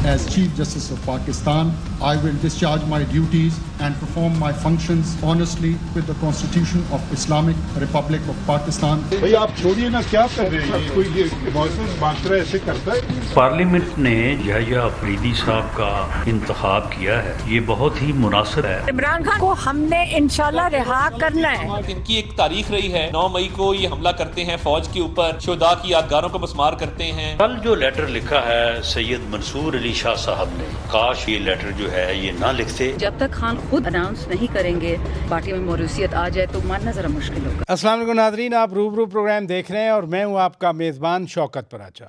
As Chief Justice of Pakistan, I will discharge my duties and perform my functions honestly with the Constitution of Islamic Republic of Pakistan. بھئی آپ چھوڑیے نا، کیا کر رہے ہیں؟ کوئی یہ معزز معاشرہ ایسے کرتا ہے؟ پارلیمنٹ نے یحییٰ آفریدی صاحب کا انتخاب کیا ہے، یہ بہت ہی مناسب ہے۔ عمران خان کو ہم نے انشاءاللہ رہا کرنا ہے۔ ان کی ایک تاریخ رہی ہے، 9 مئی کو یہ حملہ کرتے ہیں فوج کے اوپر، شہداء کی یادگاروں کو مسمار کرتے ہیں۔ کل جو لیٹر لکھا ہے سید منصور علی شاہ صاحب نے، کاش یہ لیٹر جو ہے یہ نہ لکھتے۔ جب تک خان خود اناؤنس نہیں کریں گے پارٹی میں موروثیت آ جائے تو ماننا ذرا مشکل ہوگا۔ السلام علیکم ناظرین، آپ روبرو پروگرام دیکھ رہے ہیں اور میں ہوں آپ کا میزبان شوکت پراچا۔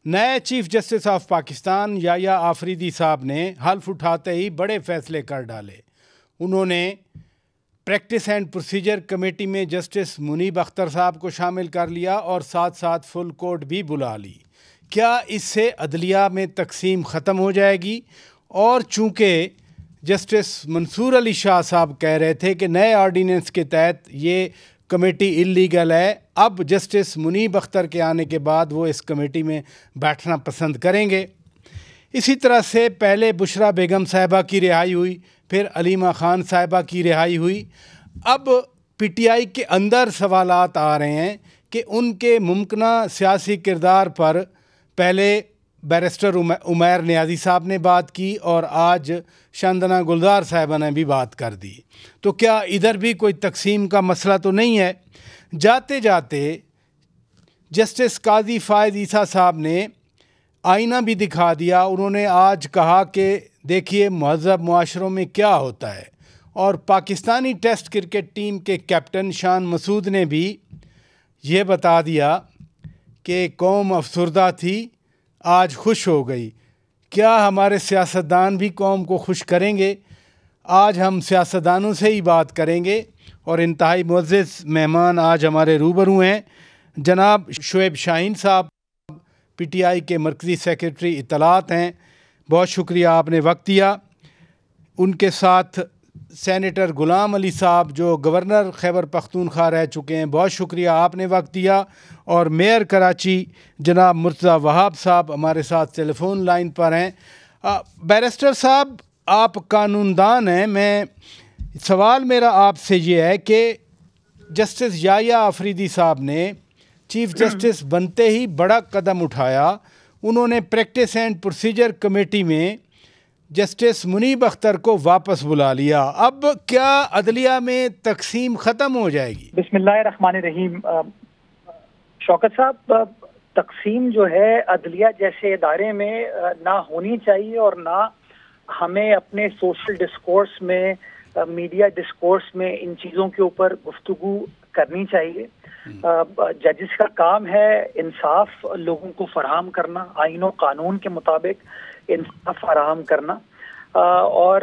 نئے چیف جسٹس آف پاکستان یحییٰ آفریدی صاحب نے حلف اٹھاتے ہی بڑے فیصلے کر ڈالے۔ انہوں نے پریکٹس اینڈ پروسیجر کمیٹی میں جسٹس منیب اختر صاحب کو شامل کر لیا اور ساتھ ساتھ فل کورٹ بھی بلا لی۔ کیا اس سے عدلیہ میں تقسیم ختم ہو جائے گی؟ اور چونکہ جسٹس منصور علی شاہ صاحب کہہ رہے تھے کہ نئے آرڈیننس کے تحت یہ کمیٹی اللیگل ہے، اب جسٹس منیب اختر کے آنے کے بعد وہ اس کمیٹی میں بیٹھنا پسند کریں گے۔ اسی طرح سے پہلے بشریٰ بیگم صاحبہ کی رہائی ہوئی، پھر علیمہ خان صاحبہ کی رہائی ہوئی۔ اب پی ٹی آئی کے اندر سوالات آ رہے ہیں کہ ان کے ممکنہ سیاسی کردار پر پہلے بیرسٹر عمیر نیازی صاحب نے بات کی اور آج شاندنا گلزار صاحبہ نے بھی بات کر دی، تو کیا ادھر بھی کوئی تقسیم کا مسئلہ تو نہیں ہے؟ جاتے جاتے جسٹس قاضی فائز عیسیٰ صاحب نے آئینہ بھی دکھا دیا۔ انہوں نے آج کہا کہ دیکھیے مہذب معاشروں میں کیا ہوتا ہے، اور پاکستانی ٹیسٹ کرکٹ ٹیم کے کیپٹن شان مسعود نے بھی یہ بتا دیا کہ قوم افسردہ تھی، آج خوش ہو گئی۔ کیا ہمارے سیاستدان بھی قوم کو خوش کریں گے؟ آج ہم سیاستدانوں سے ہی بات کریں گے اور انتہائی معزز مہمان آج ہمارے روبرو ہیں۔ جناب شعیب شاہین صاحب پی ٹی آئی کے مرکزی سیکرٹری اطلاعات ہیں، بہت شکریہ آپ نے وقت دیا۔ ان کے ساتھ سینیٹر غلام علی صاحب جو گورنر خیبر پختونخوا رہ چکے ہیں، بہت شکریہ آپ نے وقت دیا۔ اور میئر کراچی جناب مرتضیٰ وہاب صاحب ہمارے ساتھ ٹیلی فون لائن پر ہیں۔ بیرسٹر صاحب، آپ قانون دان ہیں، میں سوال میرا آپ سے یہ ہے کہ جسٹس یحییٰ آفریدی صاحب نے چیف جسٹس بنتے ہی بڑا قدم اٹھایا، انہوں نے پریکٹس اینڈ پروسیجر کمیٹی میں جسٹس منیب اختر کو واپس بلا لیا۔ اب کیا عدلیہ میں تقسیم ختم ہو جائے گی؟ بسم اللہ الرحمن الرحیم۔ شوکت صاحب، تقسیم جو ہے عدلیہ جیسے ادارے میں نہ ہونی چاہیے، اور نہ ہمیں اپنے سوشل ڈسکورس میں، میڈیا ڈسکورس میں ان چیزوں کے اوپر گفتگو کرنی چاہیے۔ ججز کا کام ہے انصاف لوگوں کو فراہم کرنا، آئین و قانون کے مطابق انصاف فراہم کرنا، اور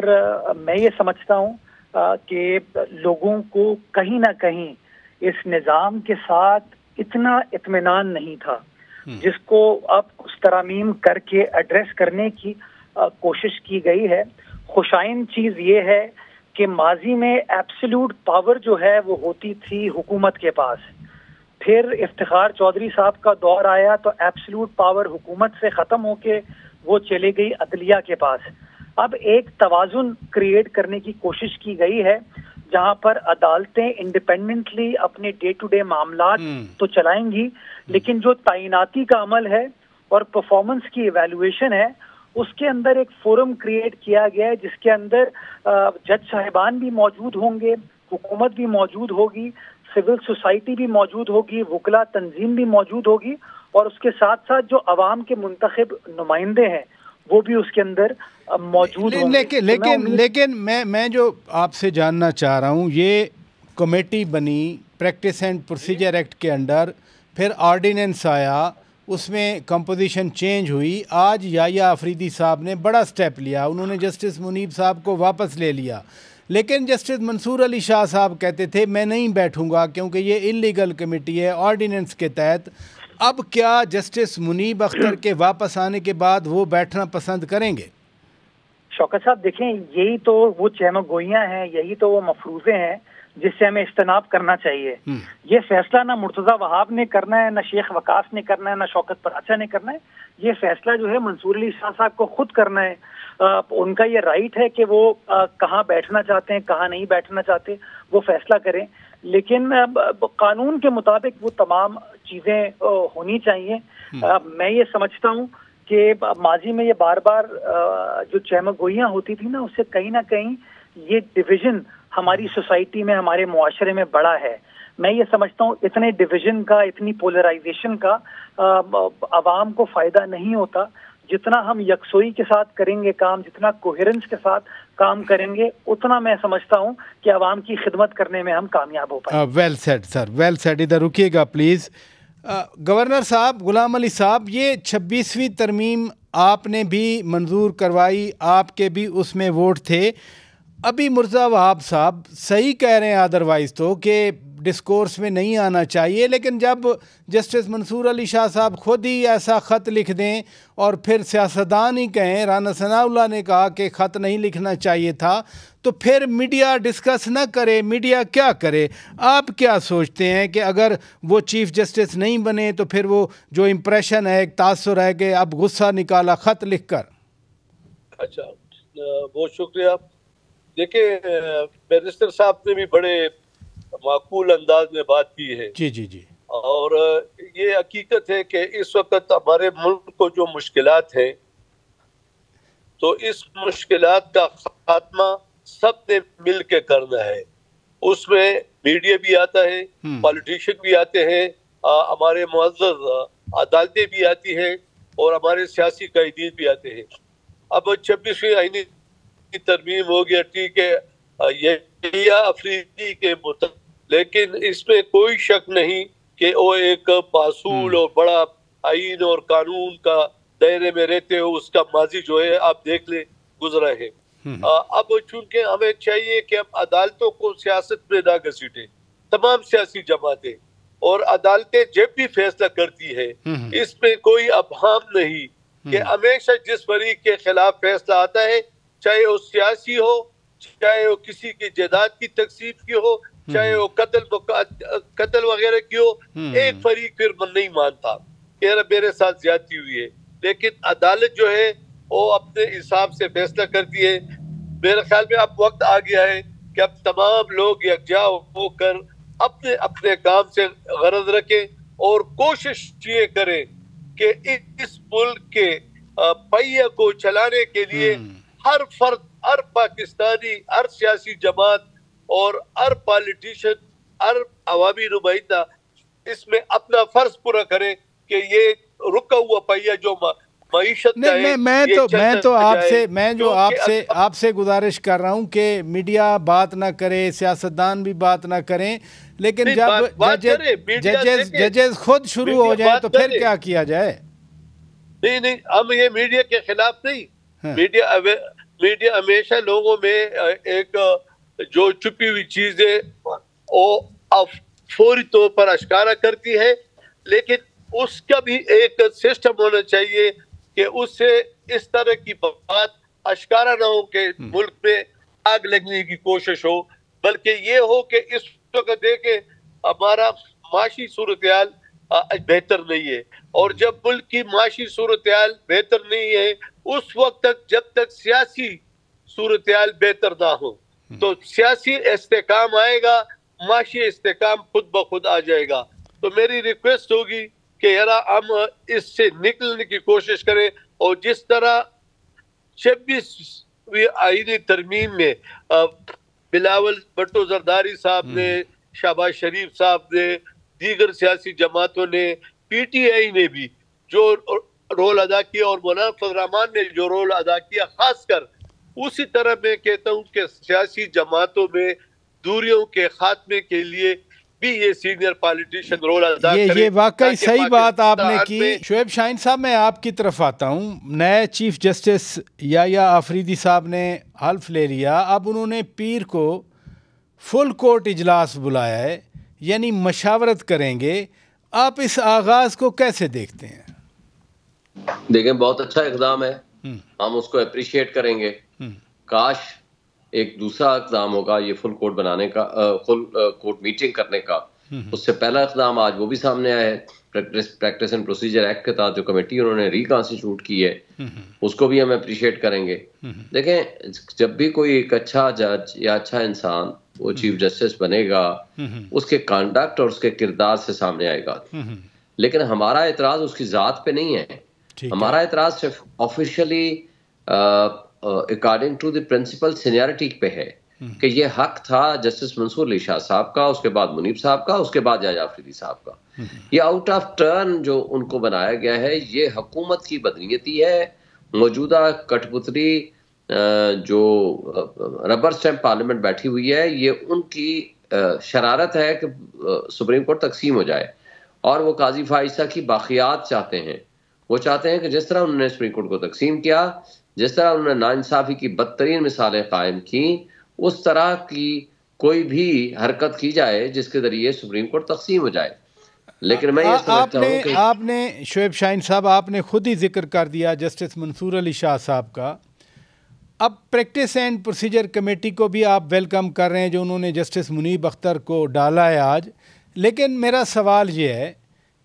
میں یہ سمجھتا ہوں کہ لوگوں کو کہیں نہ کہیں اس نظام کے ساتھ اتنا اطمینان نہیں تھا جس کو اب کچھ ترامیم کر کے ایڈریس کرنے کی کوشش کی گئی ہے۔ خوشائن چیز یہ ہے کہ ماضی میں ایبسلیوٹ پاور جو ہے وہ ہوتی تھی حکومت کے پاس، پھر افتخار چودھری صاحب کا دور آیا تو ایبسلیوٹ پاور حکومت سے ختم ہو کے وہ چلے گئی عدلیہ کے پاس۔ اب ایک توازن کریٹ کرنے کی کوشش کی گئی ہے جہاں پر عدالتیں انڈیپینڈنٹلی اپنے ڈے ٹو ڈے معاملات تو چلائیں گی، لیکن جو تعیناتی کا عمل ہے اور پرفارمنس کی ایویلویشن ہے اس کے اندر ایک فورم کریٹ کیا گیا ہے جس کے اندر جج صاحبان بھی موجود ہوں گے، حکومت بھی موجود ہوگی، سول سوسائٹی بھی موجود ہوگی، وکلا تنظیم بھی موجود ہوگی، اور اس کے ساتھ ساتھ جو عوام کے منتخب نمائندے ہیں وہ بھی اس کے اندر موجود ہوں گے۔ لیکن میں جو آپ سے جاننا چاہ رہا ہوں، یہ کمیٹی بنی پریکٹس اینڈ پروسیجر ایکٹ کے انڈر، پھر آرڈیننس آیا، اس میں کمپوزیشن چینج ہوئی، آج یحییٰ آفریدی صاحب نے بڑا سٹیپ لیا، انہوں نے جسٹس منیب صاحب کو واپس لے لیا، لیکن جسٹس منصور علی شاہ صاحب کہتے تھے میں نہیں بیٹھوں گا کیونکہ یہ اللیگل کمیٹی ہے آرڈیننس کے تحت۔ اب کیا جسٹس منیب اختر کے واپس آنے کے بعد وہ بیٹھنا پسند کریں گے؟ شوکت صاحب دیکھیں، یہی تو وہ چہمہ گوئیاں ہیں، یہی تو وہ مفروضے ہیں جس سے ہمیں اجتناب کرنا چاہیے. یہ فیصلہ نہ مرتضی وہاب نے کرنا ہے، نہ شیخ وقاص نے کرنا ہے، نہ شوکت پراچا نے کرنا ہے. یہ فیصلہ جو ہے منصور علی شاہ صاحب کو خود کرنا ہے. ان کا یہ رائٹ ہے کہ وہ کہاں بیٹھنا چاہتے ہیں، کہاں نہیں بیٹھنا چاہتے، وہ فیصلہ کریں. لیکن قانون کے مطابق وہ تمام چیزیں ہونی چاہیے. میں یہ سمجھتا ہوں کہ ماضی میں یہ بار بار جو چہمگوئیاں ہوتی تھی نا، اس سے کہیں نہ کہیں یہ ڈویژن ہماری سوسائٹی میں، ہمارے معاشرے میں بڑا ہے. میں یہ سمجھتا ہوں اتنے ڈویژن کا، اتنی پولرائزیشن کا عوام کو فائدہ نہیں ہوتا. جتنا ہم یکسوئی کے ساتھ کریں گے کام، جتنا کوہیرنس کے ساتھ کام کریں گے، اتنا میں سمجھتا ہوں کہ عوام کی خدمت کرنے میں ہم کامیاب ہو پائیں گے. ویل سیڈ سر، ویل سیڈ. ادھر رکیے گا پلیز. گورنر صاحب، غلام علی صاحب، یہ 26ویں ترمیم آپ نے بھی منظور کروائی، آپ کے بھی اس میں ووٹ تھے. ابھی مرزا وہاب صاحب صحیح کہہ رہے ہیں ادروائز تو کہ ڈسکورس میں نہیں آنا چاہیے، لیکن جب جسٹس منصور علی شاہ صاحب خود ہی ایسا خط لکھ دیں اور پھر سیاستدان ہی کہیں، رانا ثناء اللہ نے کہا کہ خط نہیں لکھنا چاہیے تھا، تو پھر میڈیا ڈسکس نہ کرے، میڈیا کیا کرے؟ آپ کیا سوچتے ہیں کہ اگر وہ چیف جسٹس نہیں بنے تو پھر وہ جو امپریشن ہے، ایک تاثر ہے کہ اب غصہ نکالا خط لکھ کر؟ اچھا، بہت شکریہ. دیکھیں، بیرسٹر صاحب نے بھی بڑے معقول انداز میں بات کی ہے. جی. اور یہ حقیقت ہے کہ اس وقت ہمارے ملک کو جو مشکلات ہیں، تو اس مشکلات کا خاتمہ سب نے مل کے کرنا ہے. اس میں میڈیا بھی آتا ہے، پالیٹیشین بھی آتے ہیں، ہمارے معزز عدالتیں بھی آتی ہیں، اور ہمارے سیاسی قائدین بھی آتے ہیں. اب 26ویں آئینی کی ترمیم ہو گیا، ٹھیک ہے، یہ افریدی کے مطابق، لیکن اس میں کوئی شک نہیں کہ وہ ایک معصول اور بڑا آئین اور قانون کا دائرے میں رہتے ہو، اس کا ماضی جو ہے آپ دیکھ لیں گزرا ہے. اب چونکہ ہمیں چاہیے کہ ہم عدالتوں کو سیاست میں نہ گھسیٹیں، تمام سیاسی جماعتیں اور عدالتیں جب بھی فیصلہ کرتی ہے، اس میں کوئی ابہام نہیں کہ ہمیشہ جس فریق کے خلاف فیصلہ آتا ہے، چاہے وہ سیاسی ہو، چاہے وہ کسی کی جائیداد کی تقسیم کی ہو، چاہے وہ قتل وغیرہ کی ہو، ایک فریق پھر نہیں مانتا کہ میرے ساتھ زیادتی ہوئی ہے. لیکن عدالت جو ہے وہ اپنے حساب سے فیصلہ کرتی ہے. میرے خیال میں اب وقت آ گیا ہے کہ اب تمام لوگ یکجا ہو کر اپنے اپنے کام سے غرض رکھیں اور کوشش یہ کریں کہ اس ملک کے پہیے کو چلانے کے لیے ہر فرد، ہر پاکستانی، ہر سیاسی جماعت اور ہر پالیٹیشین، ہر عوامی نمائندہ اس میں اپنا فرض پورا کرے کہ یہ رکا ہوا پہیہ جو معیشت کا ہے، میں آپ سے گزارش کر رہا ہوں کہ میڈیا بات نہ کرے، سیاستدان بھی بات نہ کریں، لیکن جب ججز خود شروع ہو جائیں تو پھر کیا کیا جائے؟ نہیں، ہم یہ میڈیا کے خلاف نہیں. میڈیا ہمیشہ لوگوں میں ایک جو چھپی ہوئی چیزیں وہ فوری طور پر اشکارا کرتی ہے، لیکن اس کا بھی ایک سسٹم ہونا چاہیے کہ اس سے اس طرح کی بات اشکارا نہ ہو کہ ملک میں آگ لگنے کی کوشش ہو، بلکہ یہ ہو کہ اس وقت دیکھیں ہمارا معاشی صورتحال بہتر نہیں ہے، اور جب ملک کی معاشی صورتحال بہتر نہیں ہے، اس وقت تک جب تک سیاسی صورتحال بہتر نہ ہو تو سیاسی استحکام آئے گا، معاشی استحکام خود بخود آ جائے گا. تو میری ریکویسٹ ہوگی کہ یار ہم اس سے نکلنے کی کوشش کریں، اور جس طرح 26ویں آئینی ترمیم میں بلاول بھٹو زرداری صاحب نے، شہباز شریف صاحب نے، دیگر سیاسی جماعتوں نے، پی ٹی آئی نے بھی جو رول ادا کیا اور مولانا فضل الرحمان نے جو رول ادا کیا، خاص کر اسی طرح میں کہتا ہوں کہ سیاسی جماعتوں میں دوریوں کے خاتمے کے لیے بھی یہ سینئر پالیٹیشین رول ادا کریں. یہ واقعی صحیح بات آپ نے کی. شعیب شاہین صاحب، میں آپ کی طرف آتا ہوں. نئے چیف جسٹس یحییٰ آفریدی صاحب نے حلف لے لیا، اب انہوں نے پیر کو فل کورٹ اجلاس بلایا ہے، یعنی مشاورت کریں گے. آپ اس آغاز کو کیسے دیکھتے ہیں؟ دیکھیں، بہت اچھا اقدام ہے، ہم اس کو اپریشیٹ کریں گے. کاش ایک دوسرا اقدام ہوگا یہ فل کورٹ بنانے کا، فل کورٹ میٹنگ کرنے کا. اس سے پہلا اقدام آج وہ بھی سامنے آیا ہے، پریکٹس اینڈ پروسیجر ایکٹ کے تحت جو کمیٹی انہوں نے ریکانسٹیٹیوٹ کی ہے اس کو بھی ہم اپریشیٹ کریں گے. دیکھیں جب بھی کوئی ایک اچھا جج یا اچھا انسان وہ چیف جسٹس بنے گا اس کے کانڈکٹ اور اس کے کردار سے سامنے آئے گا، لیکن ہمارا اعتراض اس کی ذات پہ نہیں ہے. ہمارا اعتراض صرف officially according to the principal seniority پہ ہے کہ یہ حق تھا جسٹس منصور علی شاہ صاحب کا، اس کے بعد منیب صاحب کا، اس کے بعد یحییٰ آفریدی صاحب کا. یہ آؤٹ آف ٹرن جو ان کو بنایا گیا ہے یہ حکومت کی بدنیتی ہے. موجودہ کٹ پتلی جو ربر اسٹیمپ پارلیمنٹ بیٹھی ہوئی ہے یہ ان کی شرارت ہے کہ سپریم کورٹ تقسیم ہو جائے، اور وہ قاضی فائزہ کی باقیات چاہتے ہیں. وہ چاہتے ہیں کہ جس طرح انہوں نے سپریم کورٹ کو تقسیم کیا، جس طرح انہوں نے ناانصافی کی بدترین مثالیں قائم کی، اس طرح کی کوئی بھی حرکت کی جائے جس کے ذریعے سپریم کورٹ تقسیم ہو جائے. لیکن میں یہ سمجھتا ہوں کہ آپ نے شعیب شاہین صاحب آپ نے خود ہی ذکر کر دیا جسٹس منصور علی شاہ صاحب کا. اب پریکٹس اینڈ پروسیجر کمیٹی کو بھی آپ ویلکم کر رہے ہیں جو انہوں نے جسٹس منیب اختر کو ڈالا ہے آج، لیکن میرا سوال یہ ہے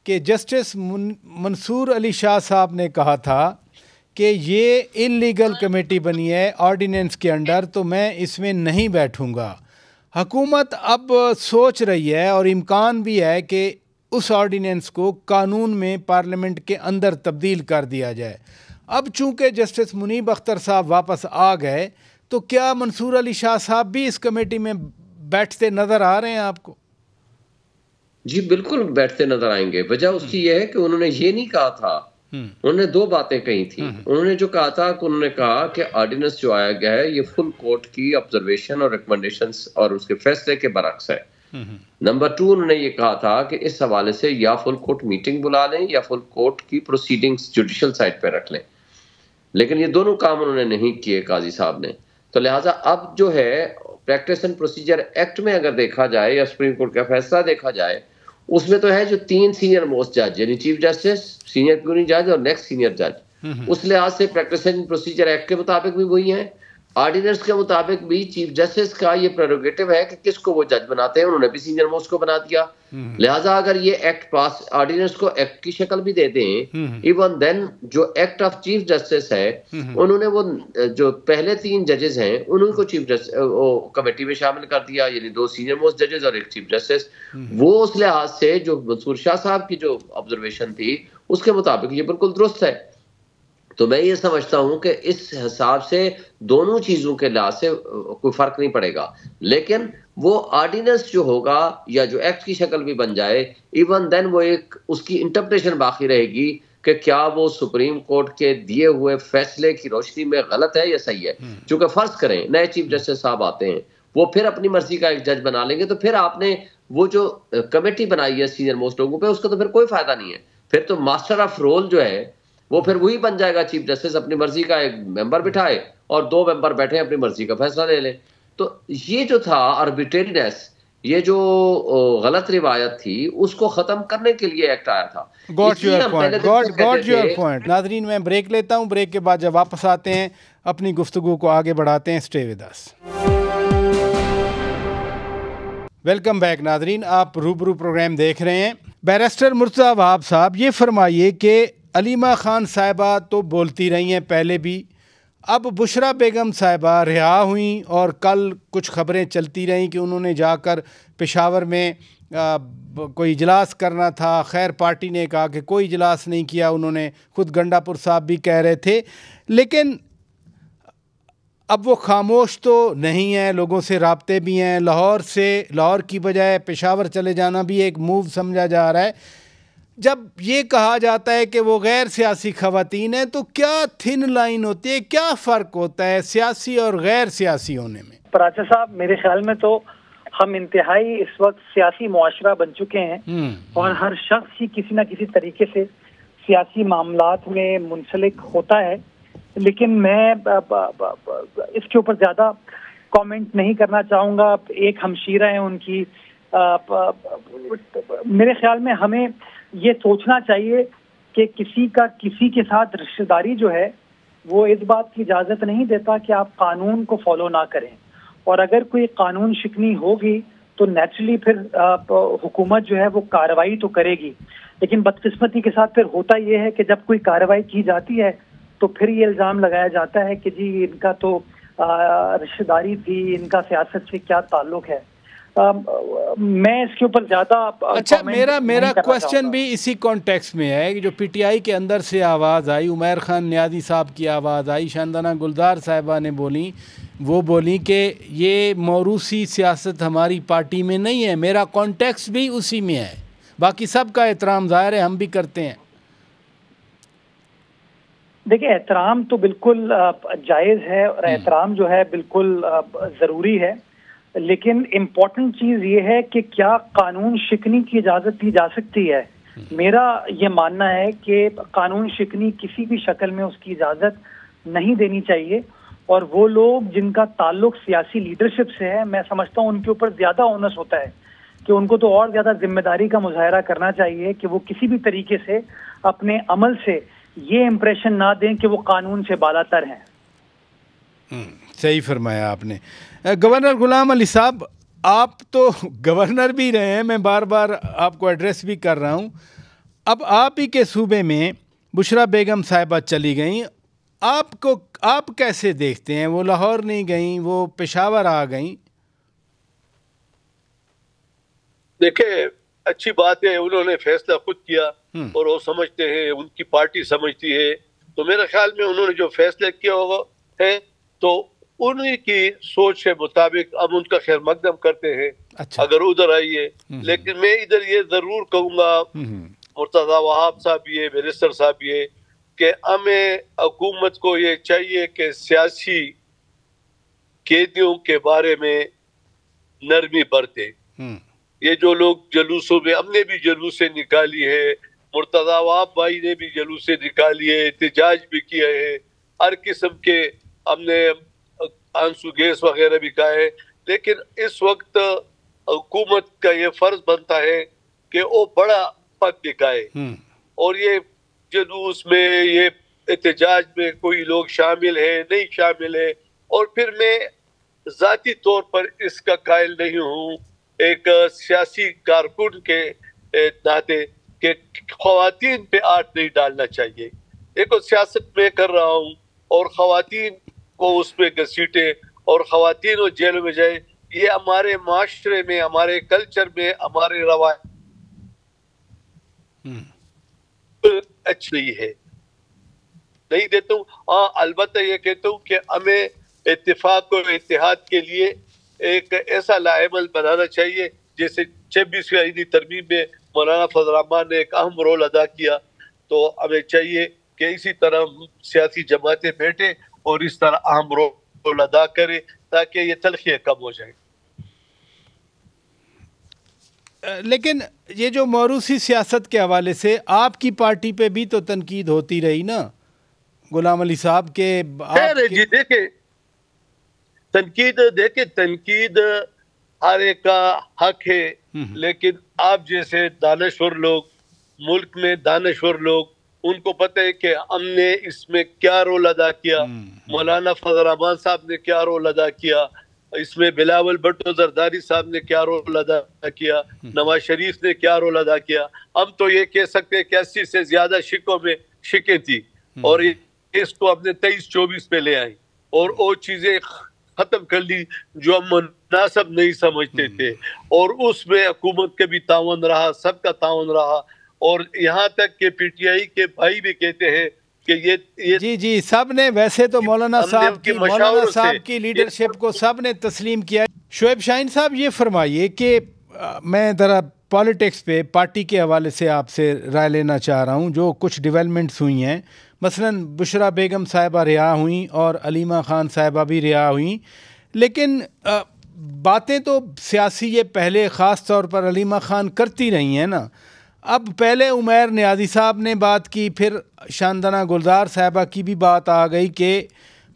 کہ جسٹس منصور علی شاہ صاحب نے کہا تھا کہ یہ انلیگل کمیٹی بنی ہے آرڈیننس کے انڈر، تو میں اس میں نہیں بیٹھوں گا. حکومت اب سوچ رہی ہے اور امکان بھی ہے کہ اس آرڈیننس کو قانون میں پارلیمنٹ کے اندر تبدیل کر دیا جائے. اب چونکہ جسٹس منیب اختر صاحب واپس آ گئے تو کیا منصور علی شاہ صاحب بھی اس کمیٹی میں بیٹھتے نظر آ رہے ہیں آپ کو؟ جی بالکل بیٹھتے نظر آئیں گے. وجہ اس کی یہ ہے کہ انہوں نے یہ نہیں کہا تھا، انہوں نے دو باتیں کہی تھیں. انہوں نے جو کہا تھا کہ انہوں نے کہا کہ آرڈیننس جو آیا گیا ہے یہ فل کورٹ کی آبزرویشن اور ریکمنڈیشنز اور اس کے فیصلے کے برعکس ہے. نمبر 2 انہوں نے یہ کہا تھا کہ اس حوالے سے یا فل کورٹ میٹنگ بلا لیں یا فل کورٹ کی پروسیڈنگز جوڈیشل سائٹ پہ رکھ لیں، لیکن یہ دونوں کام انہوں نے نہیں کیے قاضی صاحب نے. تو لہٰذا اب جو ہے پریکٹس اینڈ پروسیجر ایکٹ میں اگر دیکھا جائے یا سپریم کورٹ کا فیصلہ دیکھا جائے اس میں تو ہے جو 3 سینئر موسٹ جج یعنی چیف جسٹس، سینئر پیونی جج اور نیکسٹ سینئر جج، اس لحاظ سے پریکٹس اینڈ پروسیجر ایکٹ کے مطابق بھی وہی ہیں. آرڈیننس کے مطابق بھی چیف جسٹس کا یہ پریروگیٹو ہے کہ کس کو وہ جج بناتے ہیں، انہوں نے بھی سینئر موسٹ کو بنا دیا. لہٰذا اگر یہ ایکٹ پاس آرڈیننس کو ایکٹ کی شکل بھی دے دیں ایون دین جو ایکٹ آف چیف جسٹس ہے انہوں نے وہ جو پہلے 3 ججز ہیں انہوں کو چیف جسٹس کمیٹی میں شامل کر دیا، یعنی 2 سینئر موسٹ ججز اور 1 چیف جسٹس. وہ اس لحاظ سے جو منصور شاہ صاحب کی جو آبزرویشن تھی اس کے مطابق یہ بالکل درست ہے. تو میں یہ سمجھتا ہوں کہ اس حساب سے دونوں چیزوں کے لحاظ سے کوئی فرق نہیں پڑے گا، لیکن وہ آرڈیننس جو ہوگا یا جو ایکٹ کی شکل بھی بن جائے ایون دین وہ ایک اس کی انٹرپریشن باقی رہے گی کہ کیا وہ سپریم کورٹ کے دیے ہوئے فیصلے کی روشنی میں غلط ہے یا صحیح ہے. چونکہ فرض کریں نئے چیف جسٹس صاحب آتے ہیں وہ پھر اپنی مرضی کا ایک جج بنا لیں گے تو پھر آپ نے وہ جو کمیٹی بنائی ہے سینئر موسٹ لوگوں پہ اس کا تو پھر کوئی فائدہ نہیں ہے. پھر تو ماسٹر آف رول جو ہے وہ پھر وہی بن جائے گا، چیف جسٹس اپنی مرضی کا ایک ممبر بٹھائے اور 2 ممبر بیٹھے اپنی مرضی کا فیصلہ لے لیں. تو یہ جو تھا آربیٹرینس، یہ جو غلط روایت تھی اس کو ختم کرنے کے لیے ایکٹ آیا تھا. Got your point. ناظرین میں بریک لیتا ہوں، بریک کے بعد جب واپس آتے ہیں اپنی گفتگو کو آگے بڑھاتے ہیں. Stay with us. Welcome back ناظرین، آپ روبرو پروگرام دیکھ رہے ہیں. بیرسٹر مرتضیٰ وہاب صاحب یہ فرمائیے کہ علیمہ خان صاحبہ تو بولتی رہی ہیں پہلے بھی، اب بشرا بیگم صاحبہ رہا ہوئیں اور کل کچھ خبریں چلتی رہیں کہ انہوں نے جا کر پشاور میں کوئی اجلاس کرنا تھا. خیر پارٹی نے کہا کہ کوئی اجلاس نہیں کیا انہوں نے، خود گنڈا پور صاحب بھی کہہ رہے تھے، لیکن اب وہ خاموش تو نہیں ہیں، لوگوں سے رابطے بھی ہیں. لاہور کی بجائے پشاور چلے جانا بھی ایک موو سمجھا جا رہا ہے. جب یہ کہا جاتا ہے کہ وہ غیر سیاسی خواتین ہیں تو کیا تھن لائن ہوتی ہے، کیا فرق ہوتا ہے سیاسی اور غیر سیاسی ہونے میں؟ پراچا صاحب میرے خیال میں تو ہم انتہائی اس وقت سیاسی معاشرہ بن چکے ہیں اور ہر شخص ہی کسی نہ کسی طریقے سے سیاسی معاملات میں منسلک ہوتا ہے. لیکن میں اس کے اوپر زیادہ کامنٹ نہیں کرنا چاہوں گا. ایک ہمشیرہ ہیں ان کی، میرے خیال میں ہمیں یہ سوچنا چاہیے کہ کسی کا کسی کے ساتھ رشتہ داری جو ہے وہ اس بات کی اجازت نہیں دیتا کہ آپ قانون کو فالو نہ کریں. اور اگر کوئی قانون شکنی ہوگی تو نیچرلی پھر حکومت جو ہے وہ کارروائی تو کرے گی، لیکن بدقسمتی کے ساتھ پھر ہوتا یہ ہے کہ جب کوئی کارروائی کی جاتی ہے تو پھر یہ الزام لگایا جاتا ہے کہ جی ان کا تو رشتہ داری تھی، ان کا سیاست سے کیا تعلق ہے. میں اس کے اوپر زیادہ اچھا میرا کوشچن بھی اسی کانٹیکس میں ہے کہ جو پی ٹی آئی کے اندر سے آواز آئی، عمیر خان نیازی صاحب کی آواز آئی، شاندانہ گلدار صاحبہ نے بولی، وہ بولی کہ یہ موروثی سیاست ہماری پارٹی میں نہیں ہے. میرا کانٹیکس بھی اسی میں ہے، باقی سب کا احترام ظاہر ہے ہم بھی کرتے ہیں. دیکھیں احترام تو بالکل جائز ہے اور احترام جو ہے بالکل ضروری ہے، لیکن امپورٹنٹ چیز یہ ہے کہ کیا قانون شکنی کی اجازت دی جا سکتی ہے. میرا یہ ماننا ہے کہ قانون شکنی کسی بھی شکل میں اس کی اجازت نہیں دینی چاہیے، اور وہ لوگ جن کا تعلق سیاسی لیڈرشپ سے ہے میں سمجھتا ہوں ان کے اوپر زیادہ اونس ہوتا ہے کہ ان کو تو اور زیادہ ذمہ داری کا مظاہرہ کرنا چاہیے کہ وہ کسی بھی طریقے سے اپنے عمل سے یہ امپریشن نہ دیں کہ وہ قانون سے بالا تر ہیں. صحیح فرمایا آپ نے. گورنر غلام علی صاحب، آپ تو گورنر بھی رہے ہیں، میں بار بار آپ کو ایڈریس بھی کر رہا ہوں. اب آپ ہی کے صوبے میں بشرا بیگم صاحبہ چلی گئیں، آپ کیسے دیکھتے ہیں؟ وہ لاہور نہیں گئیں، وہ پشاور آ گئیں. دیکھیں اچھی بات ہے، انہوں نے فیصلہ خود کیا اور وہ سمجھتے ہیں، ان کی پارٹی سمجھتی ہے، تو میرے خیال میں انہوں نے جو فیصلہ کیا ہوگا ہے تو انہی کی سوچ کے مطابق اب ان کا خیر مقدم کرتے ہیں. اگر ادھر آئیے، لیکن میں ادھر یہ ضرور کہوں گا، مرتضی وہاب صاحب یہ، بیرسٹر صاحب یہ، کہ ہمیں حکومت کو یہ چاہیے کہ سیاسی قیدیوں کے بارے میں نرمی برتے. یہ جو لوگ جلوسوں میں، ہم نے بھی جلوسیں نکالی ہے، مرتضی وہاب بھائی نے بھی جلوسیں نکالی ہے، احتجاج بھی کیا ہے، ہر قسم کے ہم نے آنسو گیس وغیرہ بھی کہا ہے، لیکن اس وقت حکومت کا یہ فرض بنتا ہے کہ وہ بڑا پک دکھائے، اور یہ جلوس میں، یہ احتجاج میں کوئی لوگ شامل ہے نہیں شامل ہے. اور پھر میں ذاتی طور پر اس کا قائل نہیں ہوں ایک سیاسی کارکن کے ناطے کہ خواتین پہ آٹھ نہیں ڈالنا چاہیے. دیکھو سیاست میں کر رہا ہوں اور خواتین کو اس میں گھسیٹے اور خواتین وہ جیل میں جائے، یہ ہمارے معاشرے میں، ہمارے کلچر میں، ہمارے روایت اچھی نہیں ہے. نہیں دیتا ہوں. ہاں البتہ یہ کہتا ہوں کہ ہمیں اتفاق و اتحاد کے لیے ایک ایسا لاعمل بنانا چاہیے، جیسے 26ویں آئینی ترمیم میں مولانا فضل الرحمان نے ایک اہم رول ادا کیا، تو ہمیں چاہیے کہ اسی طرح سیاسی جماعتیں بیٹھیں اور اس طرح اہم رول ادا کریں تاکہ یہ تلخیاں کم ہو جائیں. لیکن یہ جو موروثی سیاست کے حوالے سے آپ کی پارٹی پہ بھی تو تنقید ہوتی رہی نا غلام علی صاحب کے. جی دیکھیں تنقید ہر ایک کا حق ہے، لیکن آپ جیسے دانشور لوگ، ملک میں دانشور لوگ، ان کو پتہ ہے کہ ہم نے اس میں کیا رول ادا کیا. مولانا فضل الرحمان صاحب نے کیا رول ادا کیا، اس میں بلاول بھٹو زرداری صاحب نے کیا رول ادا کیا، نواز شریف نے کیا رول ادا کیا. ہم تو یہ کہہ سکتے ہیں کہ 80 سے زیادہ شکوں میں شکیں تھی، اور اس کو ہم نے 23-24 پہ لے آئے اور وہ چیزیں ختم کر لی جو ہم مناسب نہیں سمجھتے تھے. اور اس میں حکومت کا بھی تعاون رہا، سب کا تعاون رہا، اور یہاں تک کہ پی ٹی آئی کے بھائی بھی کہتے ہیں کہ یہ جی سب نے، ویسے تو مولانا صاحب کی لیڈرشپ کو سب نے تسلیم کیا. شعیب شاہین صاحب یہ فرمائیے کہ میں ذرا پالیٹکس پہ پارٹی کے حوالے سے آپ سے رائے لینا چاہ رہا ہوں. جو کچھ ڈیولپمنٹس ہوئی ہیں، مثلا بشرا بیگم صاحبہ رہا ہوئیں اور علیمہ خان صاحبہ بھی رہا ہوئیں، لیکن باتیں تو سیاسی یہ پہلے خاص طور پر علیمہ خان کرتی رہی ہیں نا. اب پہلے عمیر نیازی صاحب نے بات کی، پھر شاندانہ گلدار صاحبہ کی بھی بات آ گئی، کہ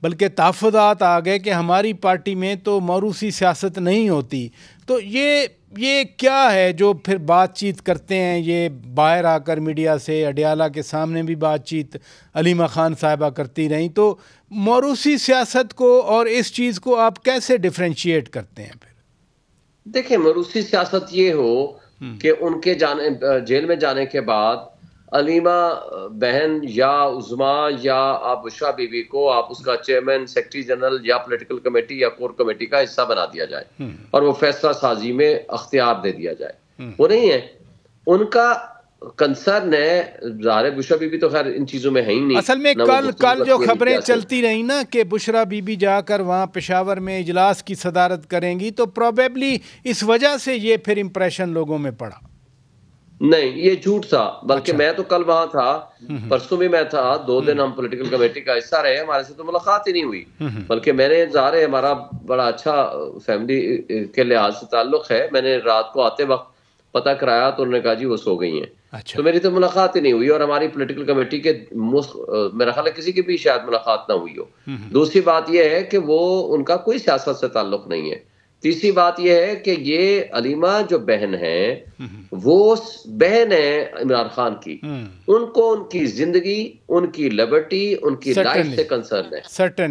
بلکہ تحفظات آ گئے کہ ہماری پارٹی میں تو موروثی سیاست نہیں ہوتی. تو یہ یہ کیا ہے جو پھر بات چیت کرتے ہیں یہ باہر آ کر میڈیا سے؟ اڈیالہ کے سامنے بھی بات چیت علیمہ خان صاحبہ کرتی رہیں، تو موروثی سیاست کو اور اس چیز کو آپ کیسے ڈفرینشیٹ کرتے ہیں پھر؟ دیکھیں، موروثی سیاست یہ ہو کہ ان کے جیل میں جانے کے بعد علیمہ بہن یا عظما یا آپ بشرا بی بی کو آپ اس کا چیئرمین، سیکرٹری جنرل یا پولیٹیکل کمیٹی یا کور کمیٹی کا حصہ بنا دیا جائے اور وہ فیصلہ سازی میں اختیار دے دیا جائے. وہ نہیں ہے ان کا کنسرن ہے. ظاہر بشرا بی بی تو خیر ان چیزوں میں ہے ہی نہیں. اصل میں کل جو خبریں چلتی رہی نا کہ بشرا بی بی جا کر وہاں پشاور میں اجلاس کی صدارت کریں گی، تو پروبیبلی اس وجہ سے یہ پھر امپریشن لوگوں میں پڑا. نہیں، یہ جھوٹ تھا. بلکہ میں تو کل وہاں تھا، پرسوں بھی میں تھا، 2 دن ہم پولیٹیکل کمیٹی کا حصہ رہے، ہمارے سے تو ملاقات ہی نہیں ہوئی. بلکہ میں نے ظاہر ہے ہمارا بڑا اچھا فیملی کے لحاظ سے تعلق ہے، میں نے رات کو آتے وقت پتہ کرایا تو انہوں نے کہا جی وہ سو گئی ہیں. تو میری تو ملاقات ہی نہیں ہوئی، اور ہماری پولیٹیکل کمیٹی کے میرا خیال ہے کسی کی بھی شاید ملاقات نہ ہوئی ہو. دوسری بات یہ ہے کہ وہ ان کا کوئی سیاست سے تعلق نہیں ہے. تیسری بات یہ ہے کہ یہ علیمہ جو بہن ہے وہ بہن ہے عمران خان کی. ان کو ان کی زندگی، ان کی لبرٹی، ان کی لائف سے کنسرن ہے.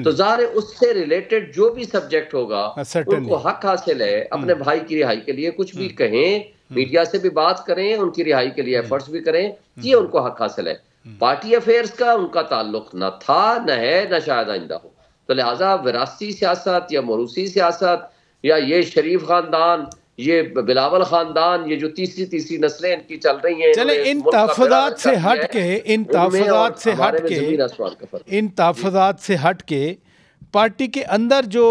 تو ظاہر اس سے ریلیٹڈ جو بھی سبجیکٹ ہوگا ان کو حق حاصل ہے اپنے بھائی کی رہائی کے لیے کچھ بھی کہیں، میڈیا سے بھی بات کریں، ان کی رہائی کے لیے ایفرٹس بھی کریں، یہ ان کو حق حاصل ہے. پارٹی افیئرز کا ان کا تعلق نہ تھا، نہ ہے، نہ شاید آئندہ ہو. تو لہٰذا وراثتی سیاست یا موروثی سیاست یا یہ شریف خاندان، یہ بلاول خاندان، یہ جو تیسری نسلیں ان کی چل رہی ہیں، چلیں ان تحفظات سے ہٹ کے پارٹی کے اندر جو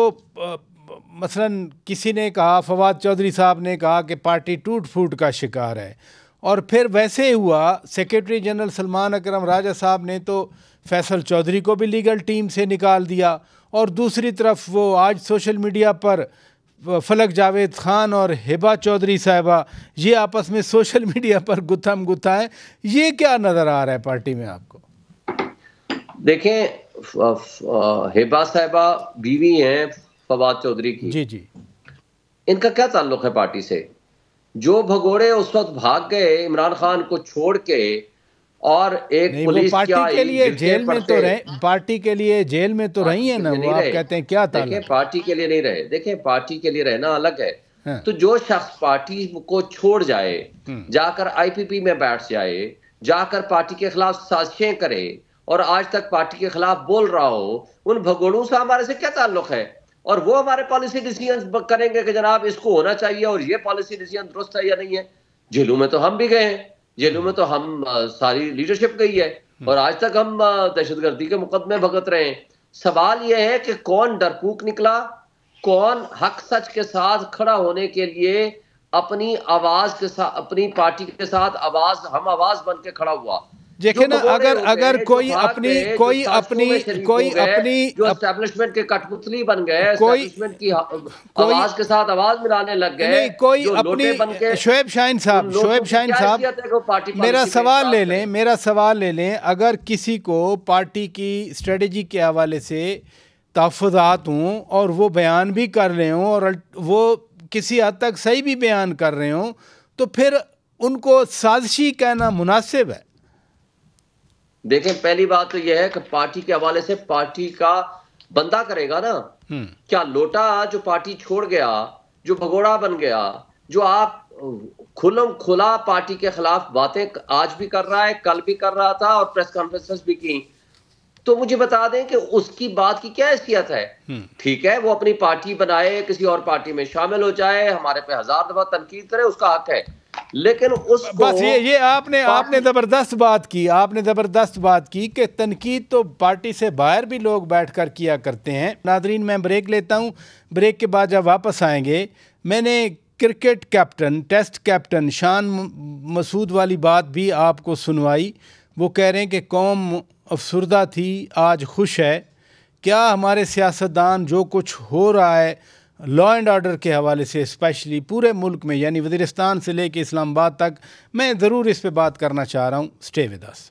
مثلا کسی نے کہا، فواد چودھری صاحب نے کہا کہ پارٹی ٹوٹ پھوٹ کا شکار ہے، اور پھر ویسے ہوا سیکرٹری جنرل سلمان اکرم راجہ صاحب نے تو فیصل چودھری کو بھی لیگل ٹیم سے نکال دیا، اور دوسری طرف وہ آج سوشل میڈیا پر فلک جاوید خان اور ہبہ چودھری صاحبہ یہ آپس میں سوشل میڈیا پر گتھم گتھا ہے. یہ کیا نظر آ رہا ہے پارٹی میں آپ کو؟ دیکھیں، ہبہ صاحبہ بیوی ہیں فواد چودھری کی. جی ان کا کیا تعلق ہے پارٹی سے؟ جو بھگوڑے اس وقت بھاگ گئے عمران خان کو چھوڑ کے، اور ایک پولیس پارٹی کے لیے جیل میں تو رہے، پارٹی کے لیے جیل میں تو رہی ہیں نا وہ، آپ کہتے ہیں کیا تعلق؟ دیکھیں پارٹی کے لیے نہیں رہے. دیکھیں پارٹی کے لیے رہنا الگ ہے. تو جو شخص پارٹی کو چھوڑ جائے، جا کر آئی پی پی میں بیٹھ جائے، جا کر پارٹی کے خلاف سازشیں کرے اور آج تک پارٹی کے خلاف بول رہا ہو، ان بھگوڑوں سے ہمارے سے کیا تعلق ہے؟ اور وہ ہمارے پالیسی ڈیسیژن کریں گے کہ جناب اس کو ہونا چاہیے اور یہ پالیسی ڈیسیژن درست ہے یا نہیں ہے. جیلوں میں تو ہم بھی گئے ہیں، جیلوں میں تو ہم ساری لیڈرشپ گئی ہے، اور آج تک ہم دہشت گردی کے مقدمے بھگت رہے ہیں. سوال یہ ہے کہ کون ڈرپوک نکلا، کون حق سچ کے ساتھ کھڑا ہونے کے لیے اپنی آواز کے ساتھ، اپنی پارٹی کے ساتھ ہم آواز بن کے کھڑا ہوا. دیکھیں نا، اگر کوئی اپنی جو اسٹیبلشمنٹ کے کٹ پتلی بن گئے، اسٹیبلشمنٹ کی آواز کے ساتھ آواز ملانے لگ گئے، کوئی اپنی شعیب شاہین صاحب میرا سوال لے لیں. اگر کسی کو پارٹی کی اسٹریٹجی کے حوالے سے تحفظات ہوں اور وہ بیان بھی کر رہے ہوں اور وہ کسی حد تک صحیح بھی بیان کر رہے ہوں، تو پھر ان کو سازشی کہنا مناسب ہے؟ دیکھیں، پہلی بات تو یہ ہے کہ پارٹی کے حوالے سے پارٹی کا بندہ کرے گا نا. کیا لوٹا جو پارٹی چھوڑ گیا، جو بھگوڑا بن گیا، جو آپ کھلا پارٹی کے خلاف باتیں آج بھی کر رہا ہے، کل بھی کر رہا تھا اور پریس کانفرنسز بھی کی، تو مجھے بتا دیں کہ اس کی بات کی کیا حیثیت ہے؟ ٹھیک ہے، وہ اپنی پارٹی بنائے، کسی اور پارٹی میں شامل ہو جائے، ہمارے پہ 1000 دفعہ تنقید کرے، اس کا حق ہے. لیکن اس کو بس یہ آپ نے زبردست بات کی کہ تنقید تو پارٹی سے باہر بھی لوگ بیٹھ کر کیا کرتے ہیں. ناظرین، میں بریک لیتا ہوں. بریک کے بعد جب واپس آئیں گے، میں نے cricket captain, test captain Shan Masood والی بات بھی آپ کو سنوائی. وہ کہہ رہے ہیں کہ قوم افسردہ تھی، آج خوش ہے. کیا ہمارے سیاستدان جو کچھ ہو رہا ہے لا اینڈ آرڈر کے حوالے سے، اسپیشلی پورے ملک میں، یعنی وزیرستان سے لے کے اسلام آباد تک، میں ضرور اس پہ بات کرنا چاہ رہا ہوں. Stay with us.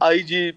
IG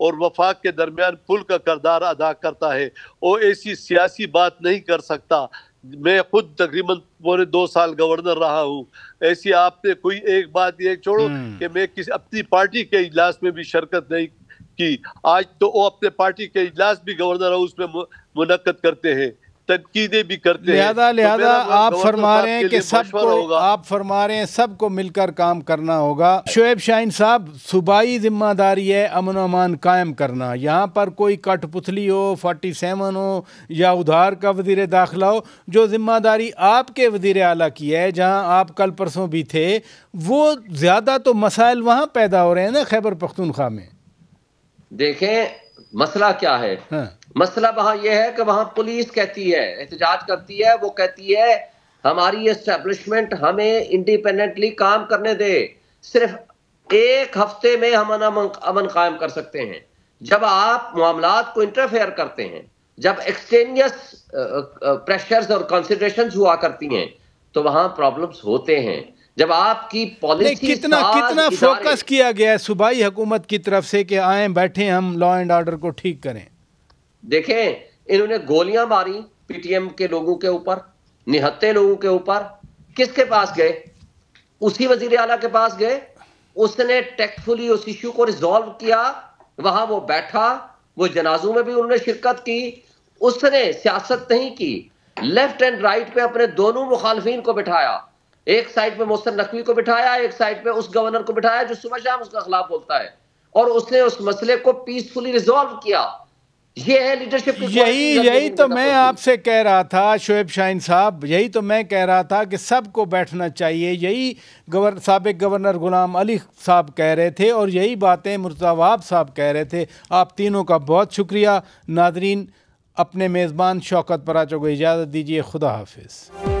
اور وفاق کے درمیان پل کا کردار ادا کرتا ہے. وہ ایسی سیاسی بات نہیں کر سکتا. میں خود تقریباً 2 سال گورنر رہا ہوں. ایسی آپ نے کوئی ایک بات یہ چھوڑو کہ میں اپنی پارٹی کے اجلاس میں بھی شرکت نہیں کی. آج تو وہ اپنے پارٹی کے اجلاس بھی گورنر ہاؤس میں منعقد کرتے ہیں, تنقیدیں بھی کرتے ہیں. لہذا آپ فرما رہے ہیں کہ سب کو مل کر کام کرنا ہوگا. شعیب شاہین صاحب, صوبائی ذمہ داری ہے امن و امان قائم کرنا. یہاں پر کوئی کٹ پتلی ہو, 47 ہو یا ادھار کا وزیر داخلہ ہو, جو ذمہ داری آپ کے وزیر اعلیٰ کی ہے, جہاں آپ کل پرسوں بھی تھے, وہ زیادہ تو مسائل وہاں پیدا ہو رہے ہیں نا خیبر پختونخوا میں. دیکھیں مسئلہ کیا ہے. مسئلہ وہاں یہ ہے کہ وہاں پولیس کہتی ہے, احتجاج کرتی ہے, وہ کہتی ہے ہماری اسٹیبلشمنٹ ہمیں انڈیپینڈنٹلی کام کرنے دے, صرف 1 ہفتے میں ہم امن قائم کر سکتے ہیں. جب آپ معاملات کو انٹرفیئر کرتے ہیں, جب ایکسٹینیس پریشرز اور کنسیڈریشنز ہوا کرتی ہیں, تو وہاں پرابلمز ہوتے ہیں. جب آپ کی پالیسی کتنا فوکس کیا گیا ہے صوبائی حکومت کی طرف سے کہ آئیں بیٹھیں ہم لا اینڈ آرڈر کو ٹھیک کریں. دیکھیں انہوں نے گولیاں ماری پی ٹی ایم کے لوگوں کے اوپر, نہتے لوگوں کے اوپر. کس کے پاس گئے؟ اسی وزیر اعلیٰ کے پاس گئے. اس نے ٹیکٹفلی اس ایشو کو ریزالو کیا. وہاں وہ بیٹھا, وہ جنازوں میں بھی انہوں نے شرکت کی. اس نے سیاست نہیں کی. لیفٹ اینڈ رائٹ پہ اپنے دونوں مخالفین کو بٹھایا. ایک سائڈ پہ محسن نقوی کو بٹھایا, ایک سائڈ پہ اس گورنر کو بٹھایا جو صبح شام اس کا خلاف بولتا ہے, اور اس نے اس مسئلے کو پیسفلی ریزالو کیا. یہ ہے لیڈرشپ. یہی تو میں آپ سے کہہ رہا تھا شعیب شاہین صاحب, یہی تو میں کہہ رہا تھا کہ سب کو بیٹھنا چاہیے. یہی سابق گورنر غلام علی صاحب کہہ رہے تھے, اور یہی باتیں مرتضیٰ وہاب صاحب کہہ رہے تھے. آپ تینوں کا بہت شکریہ. ناظرین, اپنے میزبان شوکت پراچا کو اجازت دیجیے. خدا حافظ.